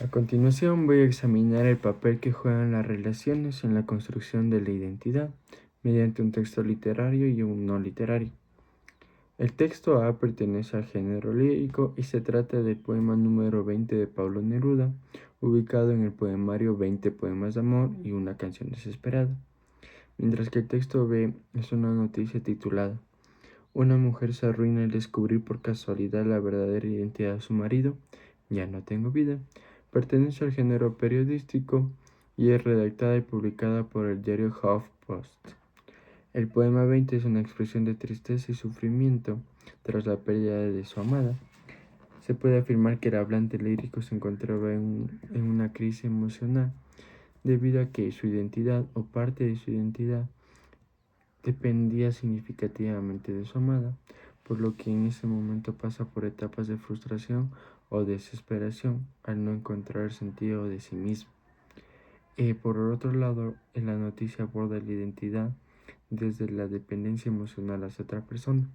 A continuación voy a examinar el papel que juegan las relaciones en la construcción de la identidad mediante un texto literario y un no literario. El texto A pertenece al género lírico y se trata del poema número 20 de Pablo Neruda, ubicado en el poemario 20 poemas de amor y una canción desesperada. Mientras que el texto B es una noticia titulada Una mujer se arruina al descubrir por casualidad la verdadera identidad de su marido, ya no tengo vida. Pertenece al género periodístico y es redactada y publicada por el diario HuffPost. El poema 20 es una expresión de tristeza y sufrimiento tras la pérdida de su amada. Se puede afirmar que el hablante lírico se encontraba en una crisis emocional debido a que su identidad o parte de su identidad dependía significativamente de su amada, por lo que en ese momento pasa por etapas de frustración o desesperación al no encontrar el sentido de sí mismo. Por otro lado, en la noticia aborda la identidad desde la dependencia emocional hacia otra persona.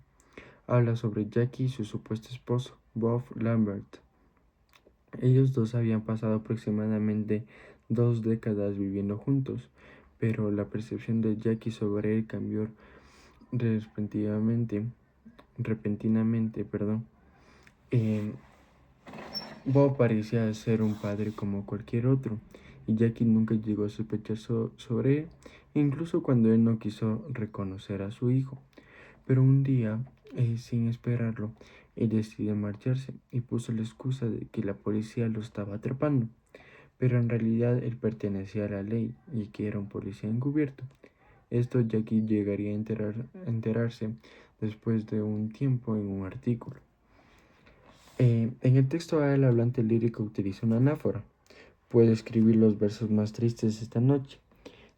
Habla sobre Jackie y su supuesto esposo, Bob Lambert. Ellos dos habían pasado aproximadamente 2 décadas viviendo juntos, pero la percepción de Jackie sobre él cambió repentinamente. Eh, Bob parecía ser un padre como cualquier otro, y Jackie nunca llegó a sospechar sobre él, incluso cuando él no quiso reconocer a su hijo. Pero un día, sin esperarlo, él decidió marcharse y puso la excusa de que la policía lo estaba atrapando, pero en realidad él pertenecía a la ley y que era un policía encubierto. Esto Jackie llegaría a enterarse después de un tiempo en un artículo. En el texto A, el hablante lírico utiliza una anáfora. Puede escribir los versos más tristes esta noche,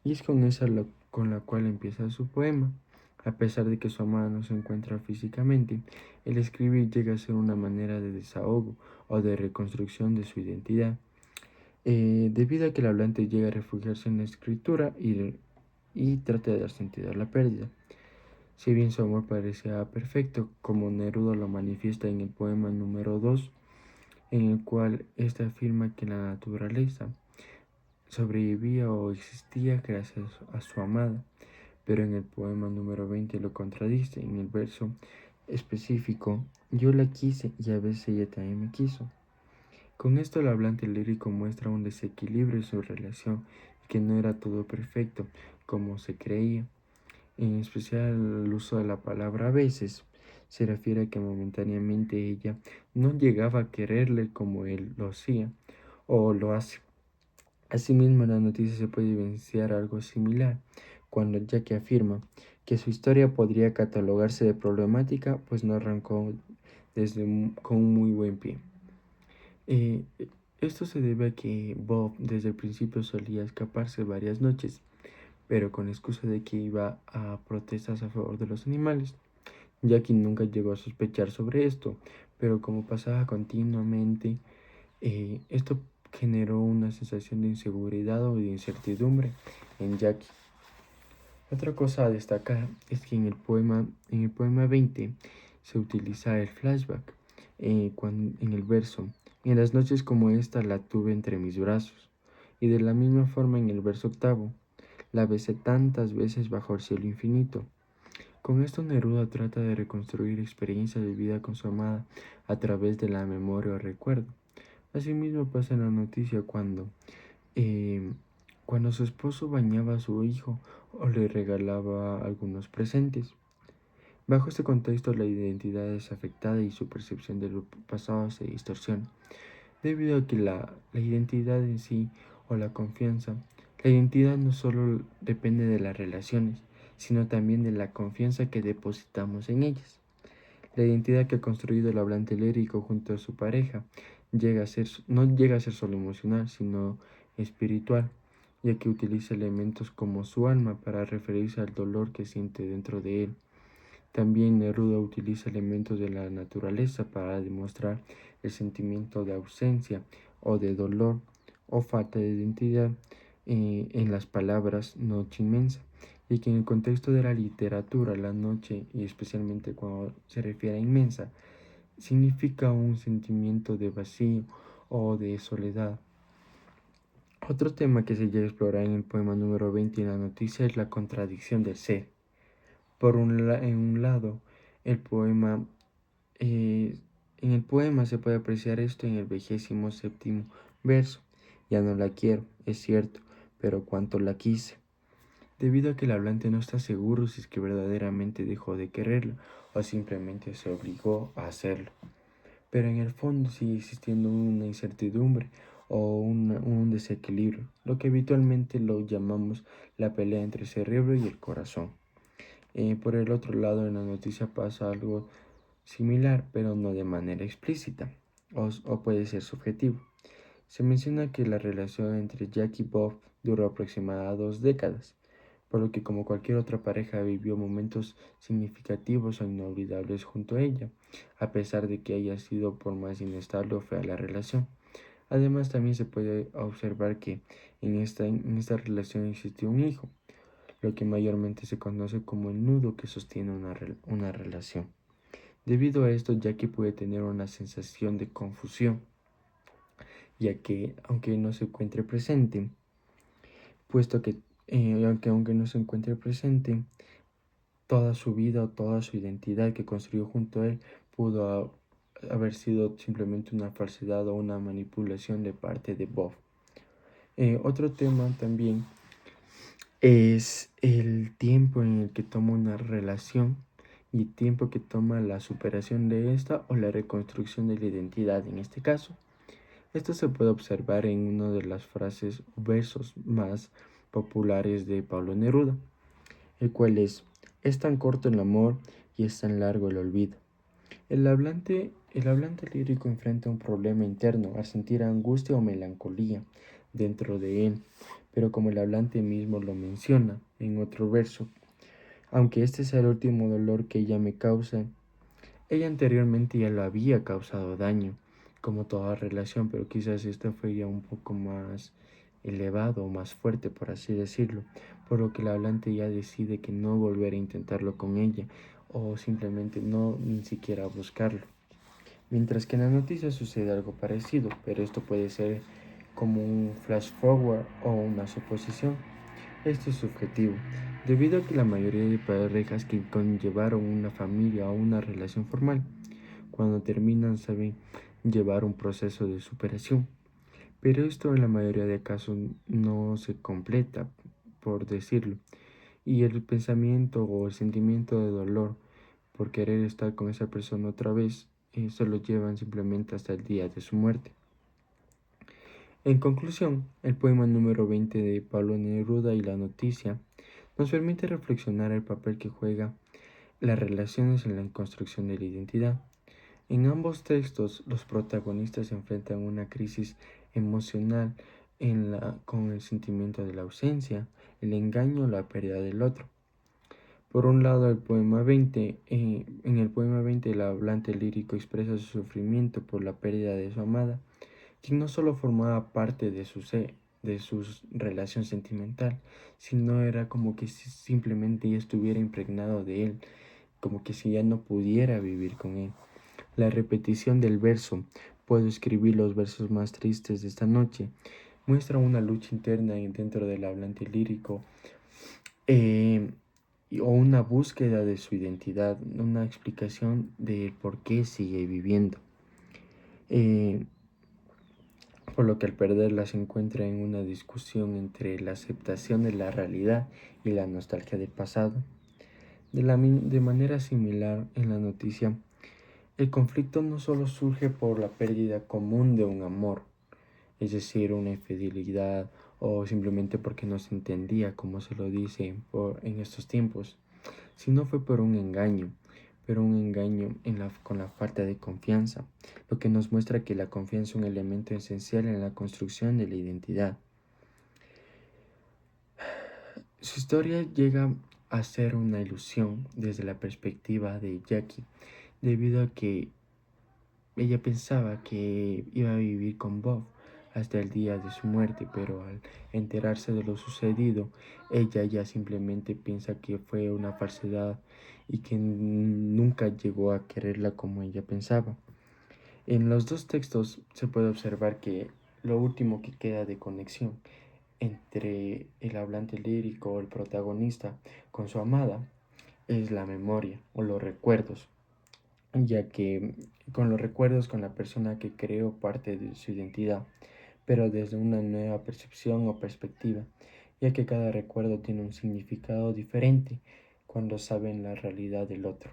y es con esa con la cual empieza su poema. A pesar de que su amada no se encuentra físicamente, el escribir llega a ser una manera de desahogo o de reconstrucción de su identidad, debido a que el hablante llega a refugiarse en la escritura y trata de dar sentido a la pérdida. Si bien su amor parecía perfecto, como Neruda lo manifiesta en el poema número 2, en el cual éste afirma que la naturaleza sobrevivía o existía gracias a su amada, pero en el poema número 20 lo contradice en el verso específico, yo la quise y a veces ella también me quiso. Con esto el hablante lírico muestra un desequilibrio en su relación y que no era todo perfecto como se creía. En especial el uso de la palabra a veces se refiere a que momentáneamente ella no llegaba a quererle como él lo hacía o lo hace. Asimismo, en la noticia se puede evidenciar algo similar, cuando Jackie afirma que su historia podría catalogarse de problemática, pues no arrancó con un muy buen pie. Eh, Esto se debe a que Bob desde el principio solía escaparse varias noches, pero con la excusa de que iba a protestas a favor de los animales. Jackie nunca llegó a sospechar sobre esto, pero como pasaba continuamente, esto generó una sensación de inseguridad o de incertidumbre en Jackie. Otra cosa a destacar es que en el poema 20 se utiliza el flashback en el verso. En las noches como esta la tuve entre mis brazos. Y de la misma forma en el verso octavo, la besé tantas veces bajo el cielo infinito. Con esto Neruda trata de reconstruir experiencias de vida con su amada a través de la memoria o recuerdo. Asimismo pasa en la noticia eh, cuando su esposo bañaba a su hijo o le regalaba algunos presentes. Bajo este contexto, la identidad es afectada y su percepción del pasado se distorsiona, debido a que la identidad en sí o la identidad no solo depende de las relaciones, sino también de la confianza que depositamos en ellas. La identidad que ha construido el hablante lírico junto a su pareja no llega a ser solo emocional, sino espiritual, ya que utiliza elementos como su alma para referirse al dolor que siente dentro de él. También Neruda utiliza elementos de la naturaleza para demostrar el sentimiento de ausencia o de dolor o falta de identidad en las palabras noche inmensa, y que en el contexto de la literatura la noche, y especialmente cuando se refiere a inmensa, significa un sentimiento de vacío o de soledad. Otro tema que se llega a explorar en el poema número 20 y en la noticia es la contradicción del ser. En un lado, el poema, eh, en el poema se puede apreciar esto en el 27º verso. Ya no la quiero, es cierto, pero cuánto la quise. Debido a que el hablante no está seguro si es que verdaderamente dejó de quererla o simplemente se obligó a hacerlo. Pero en el fondo sigue existiendo una incertidumbre o un desequilibrio, lo que habitualmente lo llamamos la pelea entre el cerebro y el corazón. Por el otro lado, en la noticia pasa algo similar, pero no de manera explícita, o puede ser subjetivo. Se menciona que la relación entre Jack y Bob duró aproximadamente 2 décadas, por lo que como cualquier otra pareja vivió momentos significativos o inolvidables junto a ella, a pesar de que haya sido por más inestable o fea la relación. Además, también se puede observar que en esta relación existió un hijo, lo que mayormente se conoce como el nudo que sostiene una relación. Debido a esto, Jackie puede tener una sensación de confusión, ya que aunque no se encuentre presente, puesto que aunque no se encuentre presente, toda su vida o toda su identidad que construyó junto a él pudo haber sido simplemente una falsedad o una manipulación de parte de Bob. Otro tema también es el tiempo en el que toma una relación y el tiempo que toma la superación de esta o la reconstrucción de la identidad en este caso. Esto se puede observar en una de las frases o versos más populares de Pablo Neruda, el cual es tan corto el amor y es tan largo el olvido. El hablante lírico enfrenta un problema interno al sentir angustia o melancolía dentro de él, pero como el hablante mismo lo menciona en otro verso, aunque este sea el último dolor que ella me causa, ella anteriormente ya lo había causado daño, como toda relación, pero quizás esta fue ya un poco más elevado o más fuerte, por así decirlo, por lo que el hablante ya decide que no volver a intentarlo con ella o simplemente no ni siquiera buscarlo. Mientras que en la noticia sucede algo parecido, pero esto puede ser como un flash forward o una suposición. Esto es subjetivo, debido a que la mayoría de parejas que conllevaron una familia o una relación formal, cuando terminan saben llevar un proceso de superación. Pero esto en la mayoría de casos no se completa, por decirlo, y el pensamiento o el sentimiento de dolor por querer estar con esa persona otra vez, se lo llevan simplemente hasta el día de su muerte. En conclusión, el poema número 20 de Pablo Neruda y la noticia nos permite reflexionar el papel que juega las relaciones en la construcción de la identidad. En ambos textos, los protagonistas enfrentan una crisis emocional con el sentimiento de la ausencia, el engaño o la pérdida del otro. Por un lado, en el poema 20 el hablante lírico expresa su sufrimiento por la pérdida de su amada, quien no solo formaba parte de su relación sentimental, sino era como que si simplemente ya estuviera impregnado de él, como que si ya no pudiera vivir con él. La repetición del verso, puedo escribir los versos más tristes de esta noche, muestra una lucha interna dentro del hablante lírico, eh, o una búsqueda de su identidad, una explicación de por qué sigue viviendo. Eh, por lo que al perderla se encuentra en una discusión entre la aceptación de la realidad y la nostalgia del pasado. De manera similar en la noticia, el conflicto no solo surge por la pérdida común de un amor, es decir, una infidelidad o simplemente porque no se entendía, como se lo dice en estos tiempos, sino fue por un engaño, pero un engaño con la falta de confianza, lo que nos muestra que la confianza es un elemento esencial en la construcción de la identidad. Su historia llega a ser una ilusión desde la perspectiva de Jackie, debido a que ella pensaba que iba a vivir con Bob hasta el día de su muerte, pero al enterarse de lo sucedido, ella ya simplemente piensa que fue una falsedad y que nunca llegó a quererla como ella pensaba. En los dos textos se puede observar que lo último que queda de conexión entre el hablante lírico o el protagonista con su amada es la memoria o los recuerdos, ya que con los recuerdos con la persona que creó parte de su identidad, pero desde una nueva percepción o perspectiva, ya que cada recuerdo tiene un significado diferente cuando saben la realidad del otro.